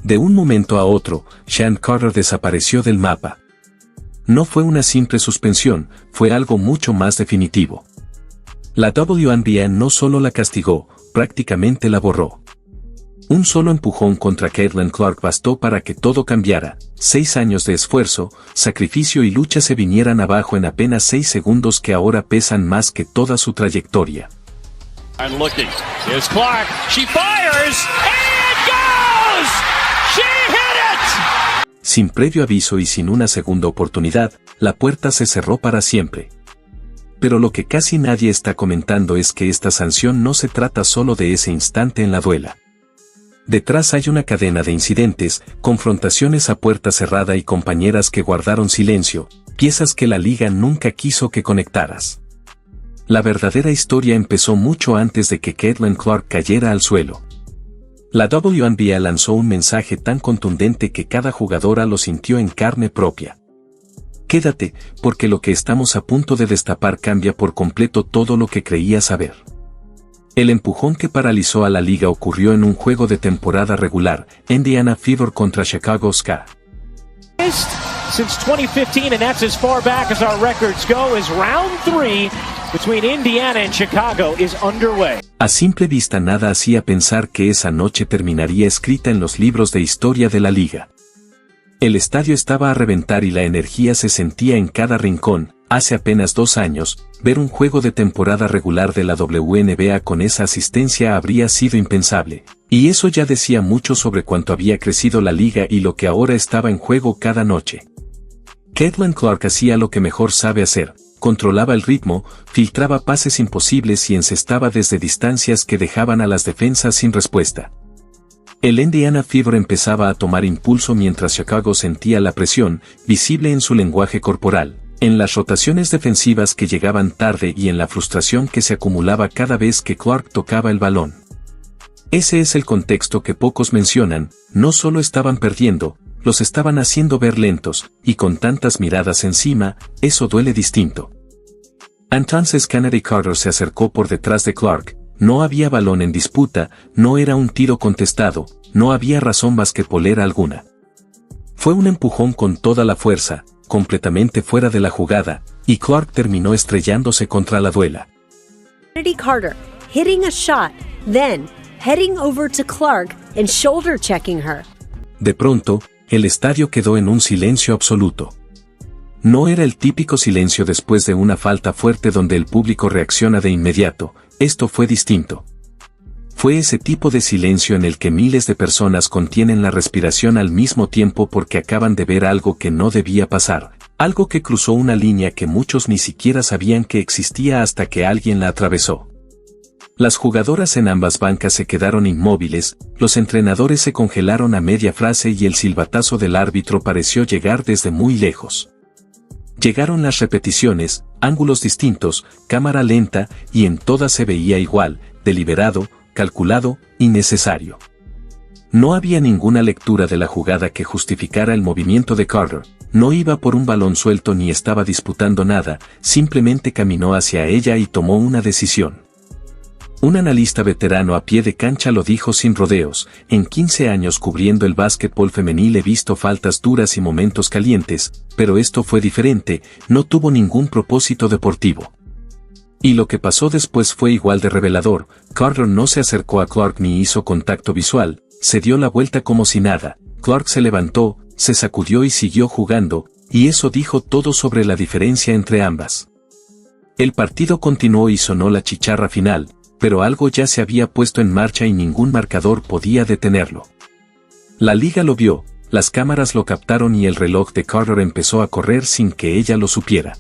De un momento a otro, Sean Carter desapareció del mapa. No fue una simple suspensión, fue algo mucho más definitivo. La WNBA no solo la castigó, prácticamente la borró. Un solo empujón contra Caitlin Clark bastó para que todo cambiara. 6 años de esfuerzo, sacrificio y lucha se vinieran abajo en apenas 6 segundos que ahora pesan más que toda su trayectoria. And looking, here's Clark, she fires, and it goes! She hit it! Sin previo aviso y sin una segunda oportunidad, la puerta se cerró para siempre. Pero lo que casi nadie está comentando es que esta sanción no se trata solo de ese instante en la duela. Detrás hay una cadena de incidentes, confrontaciones a puerta cerrada y compañeras que guardaron silencio, piezas que la liga nunca quiso que conectaras. La verdadera historia empezó mucho antes de que Caitlin Clark cayera al suelo. La WNBA lanzó un mensaje tan contundente que cada jugadora lo sintió en carne propia. Quédate, porque lo que estamos a punto de destapar cambia por completo todo lo que creías saber. El empujón que paralizó a la liga ocurrió en un juego de temporada regular, Indiana Fever contra Chicago Ska. Since 2015, and that's as far back as our records go, as round 3 between Indiana and Chicago is underway. A simple vista nada hacía pensar que esa noche terminaría escrita en los libros de historia de la liga. El estadio estaba a reventar y la energía se sentía en cada rincón. Hace apenas 2 años, ver un juego de temporada regular de la WNBA con esa asistencia habría sido impensable, y eso ya decía mucho sobre cuánto había crecido la liga y lo que ahora estaba en juego cada noche. Caitlin Clark hacía lo que mejor sabe hacer, controlaba el ritmo, filtraba pases imposibles y encestaba desde distancias que dejaban a las defensas sin respuesta. El Indiana Fever empezaba a tomar impulso mientras Chicago sentía la presión, visible en su lenguaje corporal, en las rotaciones defensivas que llegaban tarde y en la frustración que se acumulaba cada vez que Clark tocaba el balón. Ese es el contexto que pocos mencionan, no solo estaban perdiendo, los estaban haciendo ver lentos, y con tantas miradas encima, eso duele distinto. Entonces Kennedy Carter se acercó por detrás de Clark, no había balón en disputa, no era un tiro contestado, no había razón basquetbolera alguna. Fue un empujón con toda la fuerza, completamente fuera de la jugada, y Clark terminó estrellándose contra la duela. Kennedy Carter, hitting a shot, then heading over to Clark and shoulder checking her. De pronto, el estadio quedó en un silencio absoluto. No era el típico silencio después de una falta fuerte donde el público reacciona de inmediato, esto fue distinto. Fue ese tipo de silencio en el que miles de personas contienen la respiración al mismo tiempo porque acaban de ver algo que no debía pasar, algo que cruzó una línea que muchos ni siquiera sabían que existía hasta que alguien la atravesó. Las jugadoras en ambas bancas se quedaron inmóviles, los entrenadores se congelaron a media frase y el silbatazo del árbitro pareció llegar desde muy lejos. Llegaron las repeticiones, ángulos distintos, cámara lenta, y en todas se veía igual, deliberado, calculado, innecesario. No había ninguna lectura de la jugada que justificara el movimiento de Carter, no iba por un balón suelto ni estaba disputando nada, simplemente caminó hacia ella y tomó una decisión. Un analista veterano a pie de cancha lo dijo sin rodeos, en 15 años cubriendo el básquetbol femenil he visto faltas duras y momentos calientes, pero esto fue diferente, no tuvo ningún propósito deportivo. Y lo que pasó después fue igual de revelador, Carter no se acercó a Clark ni hizo contacto visual, se dio la vuelta como si nada, Clark se levantó, se sacudió y siguió jugando, y eso dijo todo sobre la diferencia entre ambas. El partido continuó y sonó la chicharra final, pero algo ya se había puesto en marcha y ningún marcador podía detenerlo. La liga lo vio, las cámaras lo captaron y el reloj de Carter empezó a correr sin que ella lo supiera.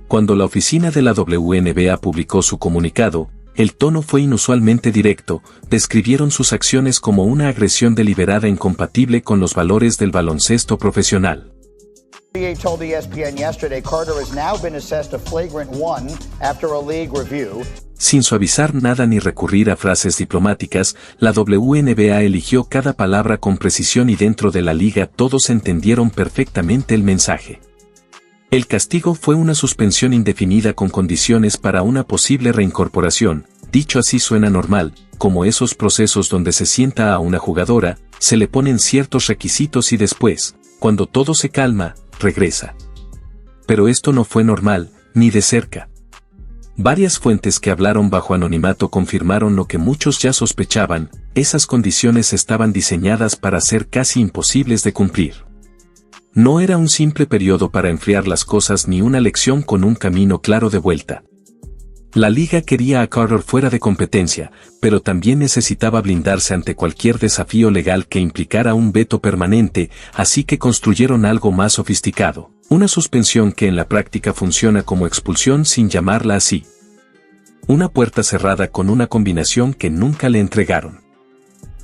Cuando la oficina de la WNBA publicó su comunicado, el tono fue inusualmente directo, describieron sus acciones como una agresión deliberada incompatible con los valores del baloncesto profesional. told ESPN yesterday Carter has now been assessed a flagrant 1 after a league review. Sin suavizar nada ni recurrir a frases diplomáticas, la WNBA eligió cada palabra con precisión y dentro de la liga todos entendieron perfectamente el mensaje. El castigo fue una suspensión indefinida con condiciones para una posible reincorporación, Dicho así suena normal, como esos procesos donde se sienta a una jugadora, se le ponen ciertos requisitos y después, cuando todo se calma, regresa. Pero esto no fue normal, ni de cerca. Varias fuentes que hablaron bajo anonimato confirmaron lo que muchos ya sospechaban, esas condiciones estaban diseñadas para ser casi imposibles de cumplir. No era un simple periodo para enfriar las cosas ni una lección con un camino claro de vuelta. La liga quería a Carter fuera de competencia, pero también necesitaba blindarse ante cualquier desafío legal que implicara un veto permanente, así que construyeron algo más sofisticado, una suspensión que en la práctica funciona como expulsión sin llamarla así. Una puerta cerrada con una combinación que nunca le entregaron.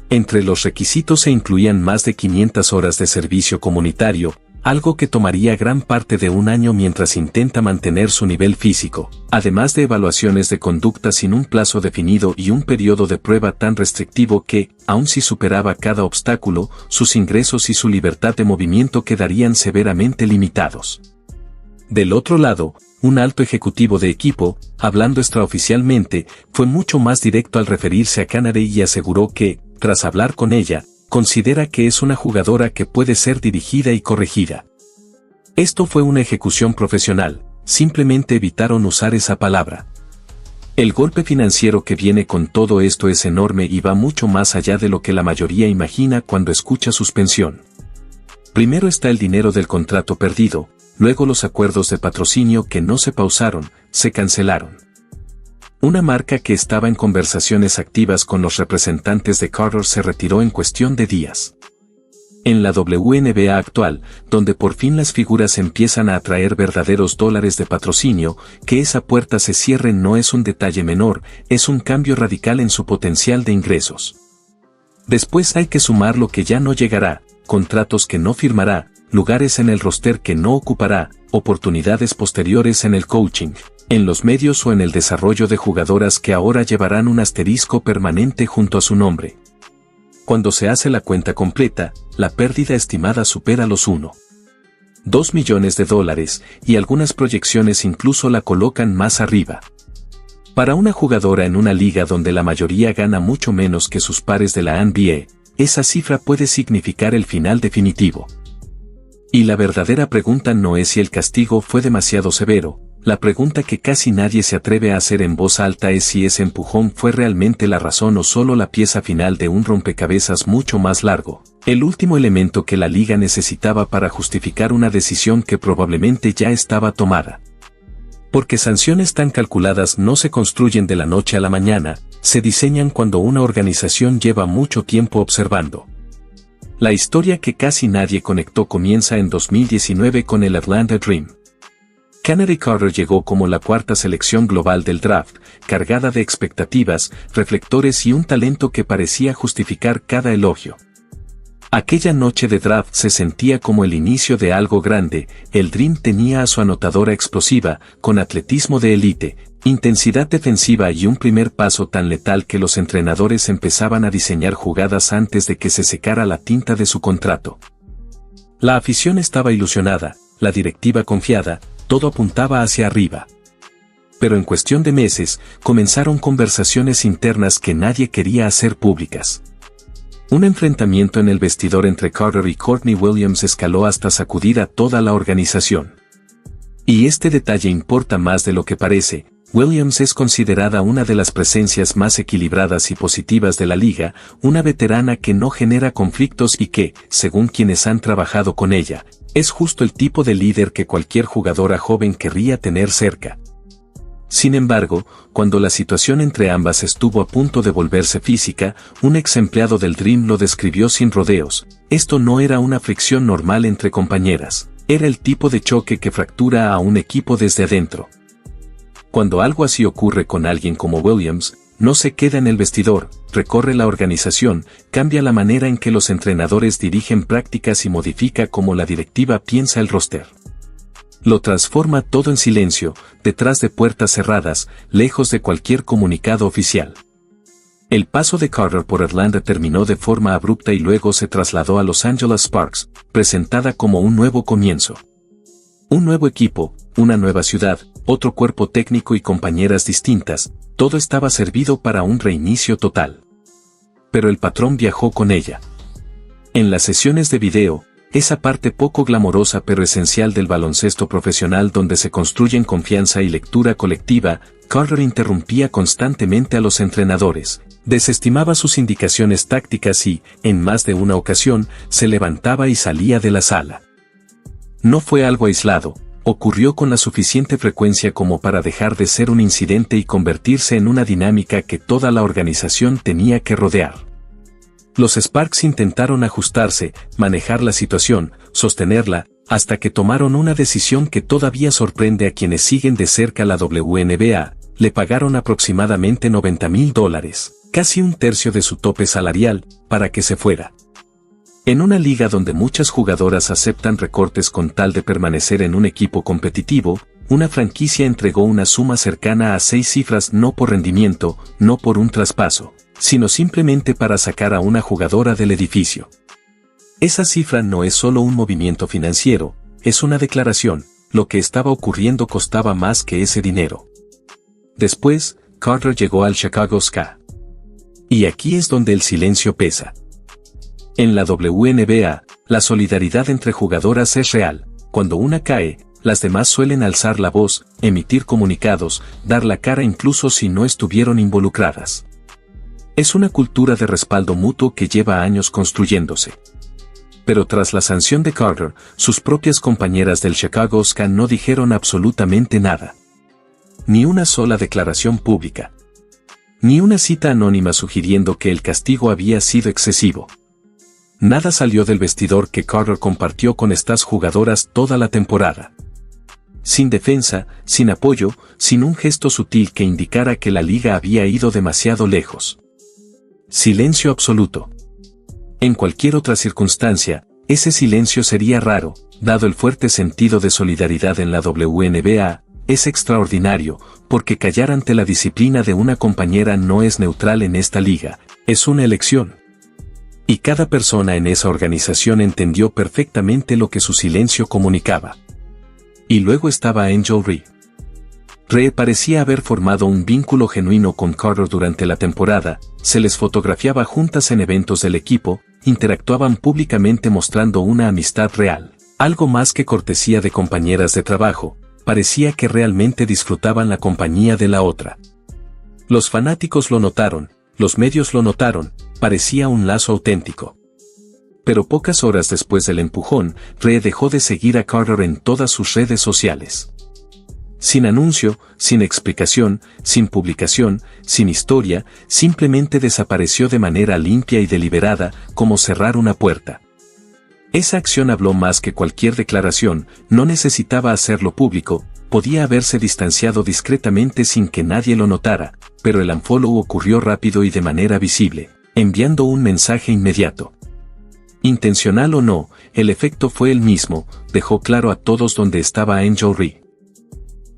Entre los requisitos se incluían más de 500 horas de servicio comunitario, algo que tomaría gran parte de un año mientras intenta mantener su nivel físico, además de evaluaciones de conducta sin un plazo definido y un periodo de prueba tan restrictivo que, aun si superaba cada obstáculo, sus ingresos y su libertad de movimiento quedarían severamente limitados. Del otro lado, un alto ejecutivo de equipo, hablando extraoficialmente, fue mucho más directo al referirse a Canary y aseguró que, tras hablar con ella, considera que es una jugadora que puede ser dirigida y corregida. Esto fue una ejecución profesional, simplemente evitaron usar esa palabra. El golpe financiero que viene con todo esto es enorme y va mucho más allá de lo que la mayoría imagina cuando escucha suspensión. Primero está el dinero del contrato perdido, luego los acuerdos de patrocinio que no se pausaron, se cancelaron. Una marca que estaba en conversaciones activas con los representantes de Carter se retiró en cuestión de días. En la WNBA actual, donde por fin las figuras empiezan a atraer verdaderos dólares de patrocinio, que esa puerta se cierre no es un detalle menor, es un cambio radical en su potencial de ingresos. Después hay que sumar lo que ya no llegará, contratos que no firmará, lugares en el roster que no ocupará, oportunidades posteriores en el coaching, en los medios o en el desarrollo de jugadoras que ahora llevarán un asterisco permanente junto a su nombre. Cuando se hace la cuenta completa, la pérdida estimada supera los $1.2 millones y algunas proyecciones incluso la colocan más arriba. Para una jugadora en una liga donde la mayoría gana mucho menos que sus pares de la NBA, esa cifra puede significar el final definitivo. Y la verdadera pregunta no es si el castigo fue demasiado severo, la pregunta que casi nadie se atreve a hacer en voz alta es si ese empujón fue realmente la razón o solo la pieza final de un rompecabezas mucho más largo, el último elemento que la liga necesitaba para justificar una decisión que probablemente ya estaba tomada. Porque sanciones tan calculadas no se construyen de la noche a la mañana, se diseñan cuando una organización lleva mucho tiempo observando. La historia que casi nadie conectó comienza en 2019 con el Atlanta Dream. Canary Carter llegó como la cuarta selección global del draft, cargada de expectativas, reflectores y un talento que parecía justificar cada elogio. Aquella noche de draft se sentía como el inicio de algo grande, el Dream tenía a su anotadora explosiva, con atletismo de élite, intensidad defensiva y un primer paso tan letal que los entrenadores empezaban a diseñar jugadas antes de que se secara la tinta de su contrato. La afición estaba ilusionada, la directiva confiada, todo apuntaba hacia arriba. Pero en cuestión de meses, comenzaron conversaciones internas que nadie quería hacer públicas. Un enfrentamiento en el vestidor entre Carter y Courtney Williams escaló hasta sacudir a toda la organización. Y este detalle importa más de lo que parece. Williams es considerada una de las presencias más equilibradas y positivas de la liga, una veterana que no genera conflictos y que, según quienes han trabajado con ella, es justo el tipo de líder que cualquier jugadora joven querría tener cerca. Sin embargo, cuando la situación entre ambas estuvo a punto de volverse física, un ex empleado del Dream lo describió sin rodeos: esto no era una fricción normal entre compañeras, era el tipo de choque que fractura a un equipo desde adentro. Cuando algo así ocurre con alguien como Williams, no se queda en el vestidor, recorre la organización, cambia la manera en que los entrenadores dirigen prácticas y modifica cómo la directiva piensa el roster. Lo transforma todo en silencio, detrás de puertas cerradas, lejos de cualquier comunicado oficial. El paso de Carter por Atlanta terminó de forma abrupta y luego se trasladó a Los Angeles Sparks, presentada como un nuevo comienzo. Un nuevo equipo, una nueva ciudad, otro cuerpo técnico y compañeras distintas, Todo estaba servido para un reinicio total. Pero el patrón viajó con ella. En las sesiones de video, esa parte poco glamorosa pero esencial del baloncesto profesional donde se construyen confianza y lectura colectiva, Carter interrumpía constantemente a los entrenadores, desestimaba sus indicaciones tácticas y, en más de una ocasión, se levantaba y salía de la sala. No fue algo aislado, ocurrió con la suficiente frecuencia como para dejar de ser un incidente y convertirse en una dinámica que toda la organización tenía que rodear. Los Sparks intentaron ajustarse, manejar la situación, sostenerla, hasta que tomaron una decisión que todavía sorprende a quienes siguen de cerca la WNBA. Le pagaron aproximadamente $90,000, casi un tercio de su tope salarial, para que se fuera. En una liga donde muchas jugadoras aceptan recortes con tal de permanecer en un equipo competitivo, una franquicia entregó una suma cercana a 6 cifras no por rendimiento, no por un traspaso, sino simplemente para sacar a una jugadora del edificio. Esa cifra no es solo un movimiento financiero, es una declaración, lo que estaba ocurriendo costaba más que ese dinero. Después, Carter llegó al Chicago Ska. Y aquí es donde el silencio pesa. En la WNBA, la solidaridad entre jugadoras es real, cuando una cae, las demás suelen alzar la voz, emitir comunicados, dar la cara incluso si no estuvieron involucradas. Es una cultura de respaldo mutuo que lleva años construyéndose. Pero tras la sanción de Carter, sus propias compañeras del Chicago Ska no dijeron absolutamente nada. Ni una sola declaración pública. Ni una cita anónima sugiriendo que el castigo había sido excesivo. Nada salió del vestidor que Carter compartió con estas jugadoras toda la temporada. Sin defensa, sin apoyo, sin un gesto sutil que indicara que la liga había ido demasiado lejos. Silencio absoluto. En cualquier otra circunstancia, ese silencio sería raro, dado el fuerte sentido de solidaridad en la WNBA, es extraordinario, porque callar ante la disciplina de una compañera no es neutral en esta liga, es una elección. Y cada persona en esa organización entendió perfectamente lo que su silencio comunicaba. Y luego estaba Angel Reed. Reed parecía haber formado un vínculo genuino con Carter durante la temporada, se les fotografiaba juntas en eventos del equipo, interactuaban públicamente mostrando una amistad real, algo más que cortesía de compañeras de trabajo, parecía que realmente disfrutaban la compañía de la otra. Los fanáticos lo notaron, los medios lo notaron, parecía un lazo auténtico. Pero pocas horas después del empujón, Reed dejó de seguir a Carter en todas sus redes sociales. Sin anuncio, sin explicación, sin publicación, sin historia, simplemente desapareció de manera limpia y deliberada, como cerrar una puerta. Esa acción habló más que cualquier declaración, no necesitaba hacerlo público, podía haberse distanciado discretamente sin que nadie lo notara, pero el unfollow ocurrió rápido y de manera visible, enviando un mensaje inmediato. Intencional o no, el efecto fue el mismo, dejó claro a todos dónde estaba Angel Reed.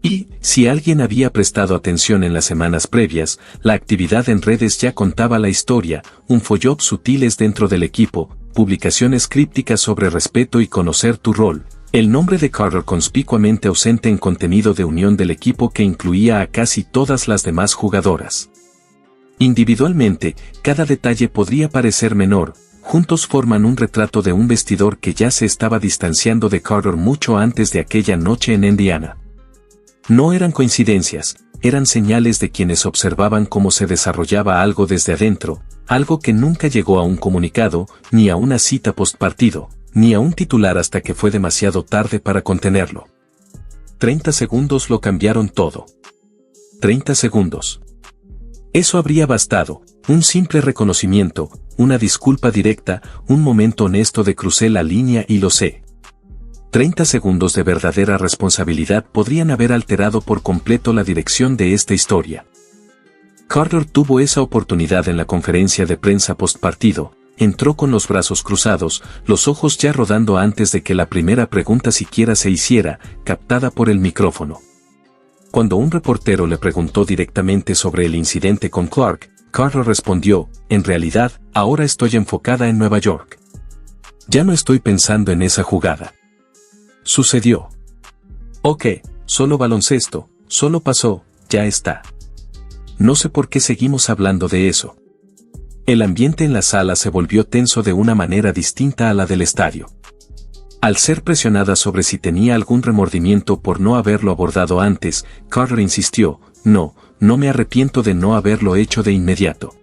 Y, si alguien había prestado atención en las semanas previas, la actividad en redes ya contaba la historia, un follow-up sutiles dentro del equipo, publicaciones crípticas sobre respeto y conocer tu rol, el nombre de Carter conspicuamente ausente en contenido de unión del equipo que incluía a casi todas las demás jugadoras. Individualmente, cada detalle podría parecer menor, juntos forman un retrato de un vestidor que ya se estaba distanciando de Carter mucho antes de aquella noche en Indiana. No eran coincidencias, eran señales de quienes observaban cómo se desarrollaba algo desde adentro, algo que nunca llegó a un comunicado, ni a una cita postpartido, ni a un titular hasta que fue demasiado tarde para contenerlo. 30 segundos lo cambiaron todo. 30 segundos. Eso habría bastado, un simple reconocimiento, una disculpa directa, un momento honesto de crucé la línea y lo sé. 30 segundos de verdadera responsabilidad podrían haber alterado por completo la dirección de esta historia. Carter tuvo esa oportunidad en la conferencia de prensa postpartido, entró con los brazos cruzados, los ojos ya rodando antes de que la primera pregunta siquiera se hiciera, captada por el micrófono. Cuando un reportero le preguntó directamente sobre el incidente con Clark, Carter respondió, en realidad, ahora estoy enfocada en Nueva York. Ya no estoy pensando en esa jugada. Sucedió. Ok, solo baloncesto, solo pasó, ya está. no sé por qué seguimos hablando de eso. El ambiente en la sala se volvió tenso de una manera distinta a la del estadio. Al ser presionada sobre si tenía algún remordimiento por no haberlo abordado antes, Carter insistió, no me arrepiento de no haberlo hecho de inmediato.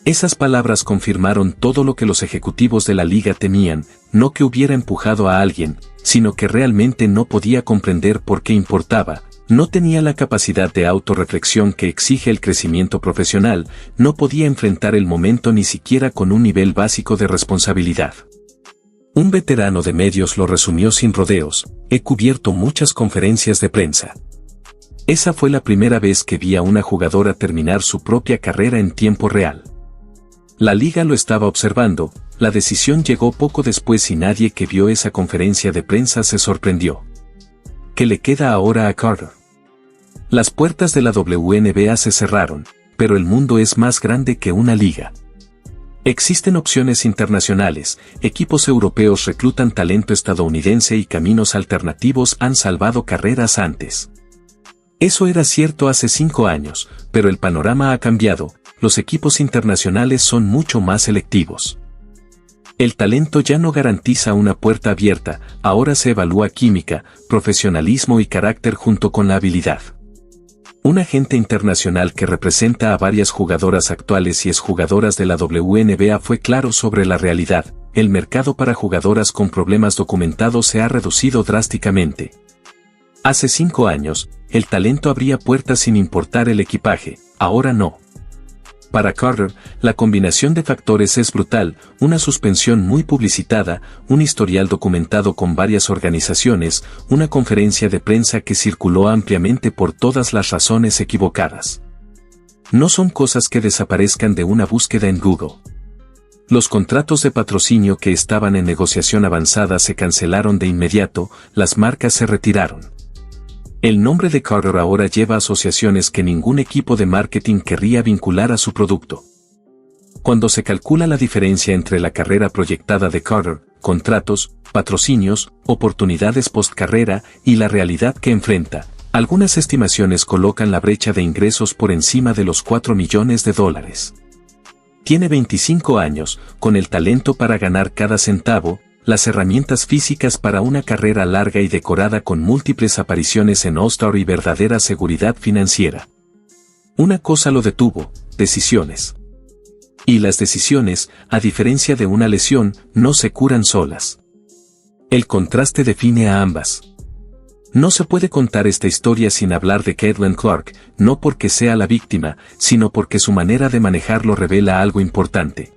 Esas palabras confirmaron todo lo que los ejecutivos de la liga temían, no que hubiera empujado a alguien, sino que realmente no podía comprender por qué importaba, no tenía la capacidad de autorreflexión que exige el crecimiento profesional, no podía enfrentar el momento ni siquiera con un nivel básico de responsabilidad. Un veterano de medios lo resumió sin rodeos, he cubierto muchas conferencias de prensa. Esa fue la primera vez que vi a una jugadora terminar su propia carrera en tiempo real. La liga lo estaba observando, la decisión llegó poco después y nadie que vio esa conferencia de prensa se sorprendió. ¿Qué le queda ahora a Carter? Las puertas de la WNBA se cerraron, pero el mundo es más grande que una liga. Existen opciones internacionales, equipos europeos reclutan talento estadounidense y caminos alternativos han salvado carreras antes. Eso era cierto hace 5 años, pero el panorama ha cambiado, los equipos internacionales son mucho más selectivos. El talento ya no garantiza una puerta abierta, ahora se evalúa química, profesionalismo y carácter junto con la habilidad. Un agente internacional que representa a varias jugadoras actuales y exjugadoras de la WNBA fue claro sobre la realidad, el mercado para jugadoras con problemas documentados se ha reducido drásticamente. Hace 5 años, el talento abría puertas sin importar el equipaje, ahora no. Para Carter, la combinación de factores es brutal, una suspensión muy publicitada, un historial documentado con varias organizaciones, una conferencia de prensa que circuló ampliamente por todas las razones equivocadas. No son cosas que desaparezcan de una búsqueda en Google. Los contratos de patrocinio que estaban en negociación avanzada se cancelaron de inmediato, las marcas se retiraron. El nombre de Carter ahora lleva asociaciones que ningún equipo de marketing querría vincular a su producto. Cuando se calcula la diferencia entre la carrera proyectada de Carter, contratos, patrocinios, oportunidades post-carrera y la realidad que enfrenta, algunas estimaciones colocan la brecha de ingresos por encima de los $4 millones. Tiene 25 años, con el talento para ganar cada centavo, las herramientas físicas para una carrera larga y decorada con múltiples apariciones en All-Star y verdadera seguridad financiera. Una cosa lo detuvo, decisiones. Y las decisiones, a diferencia de una lesión, no se curan solas. El contraste define a ambas. No se puede contar esta historia sin hablar de Caitlin Clark, no porque sea la víctima, sino porque su manera de manejarlo revela algo importante.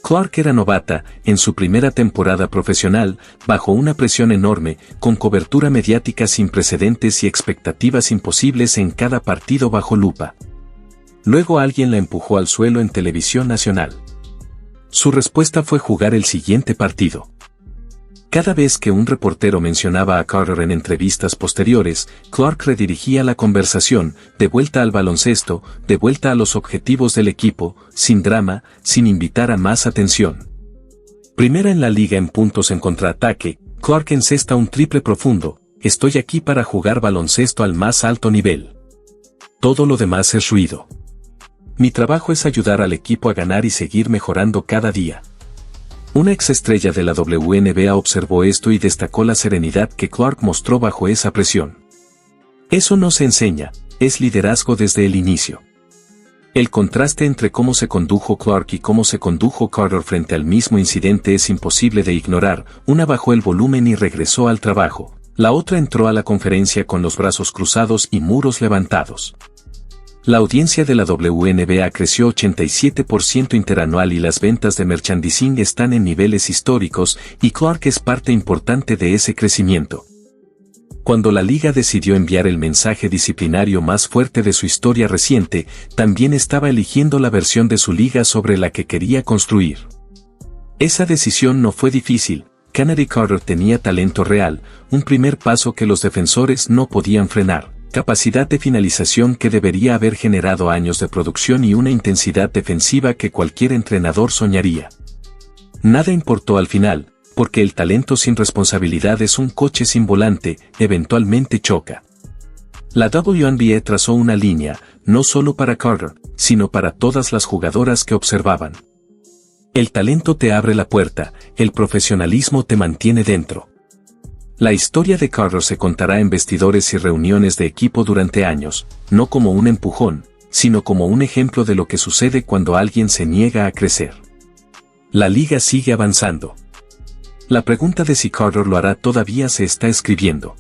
Clark era novata, en su primera temporada profesional, bajo una presión enorme, con cobertura mediática sin precedentes y expectativas imposibles en cada partido bajo lupa. Luego alguien la empujó al suelo en televisión nacional. Su respuesta fue jugar el siguiente partido. Cada vez que un reportero mencionaba a Carter en entrevistas posteriores, Clark redirigía la conversación, de vuelta al baloncesto, de vuelta a los objetivos del equipo, sin drama, sin invitar a más atención. Primera en la liga en puntos en contraataque, Clark encesta un triple profundo, estoy aquí para jugar baloncesto al más alto nivel. Todo lo demás es ruido. Mi trabajo es ayudar al equipo a ganar y seguir mejorando cada día. Una exestrella de la WNBA observó esto y destacó la serenidad que Clark mostró bajo esa presión. Eso no se enseña, es liderazgo desde el inicio. El contraste entre cómo se condujo Clark y cómo se condujo Carter frente al mismo incidente es imposible de ignorar, una bajó el volumen y regresó al trabajo, la otra entró a la conferencia con los brazos cruzados y muros levantados. La audiencia de la WNBA creció 87% interanual y las ventas de merchandising están en niveles históricos y Clark es parte importante de ese crecimiento. Cuando la liga decidió enviar el mensaje disciplinario más fuerte de su historia reciente, también estaba eligiendo la versión de su liga sobre la que quería construir. Esa decisión no fue difícil, Kennedy Carter tenía talento real, un primer paso que los defensores no podían frenar. Capacidad de finalización que debería haber generado años de producción y una intensidad defensiva que cualquier entrenador soñaría. Nada importó al final, porque el talento sin responsabilidad es un coche sin volante, eventualmente choca. La WNBA trazó una línea, no solo para Carter, sino para todas las jugadoras que observaban. El talento te abre la puerta, el profesionalismo te mantiene dentro. La historia de Carter se contará en vestidores y reuniones de equipo durante años, no como un empujón, sino como un ejemplo de lo que sucede cuando alguien se niega a crecer. La liga sigue avanzando. La pregunta de si Carter lo hará todavía se está escribiendo.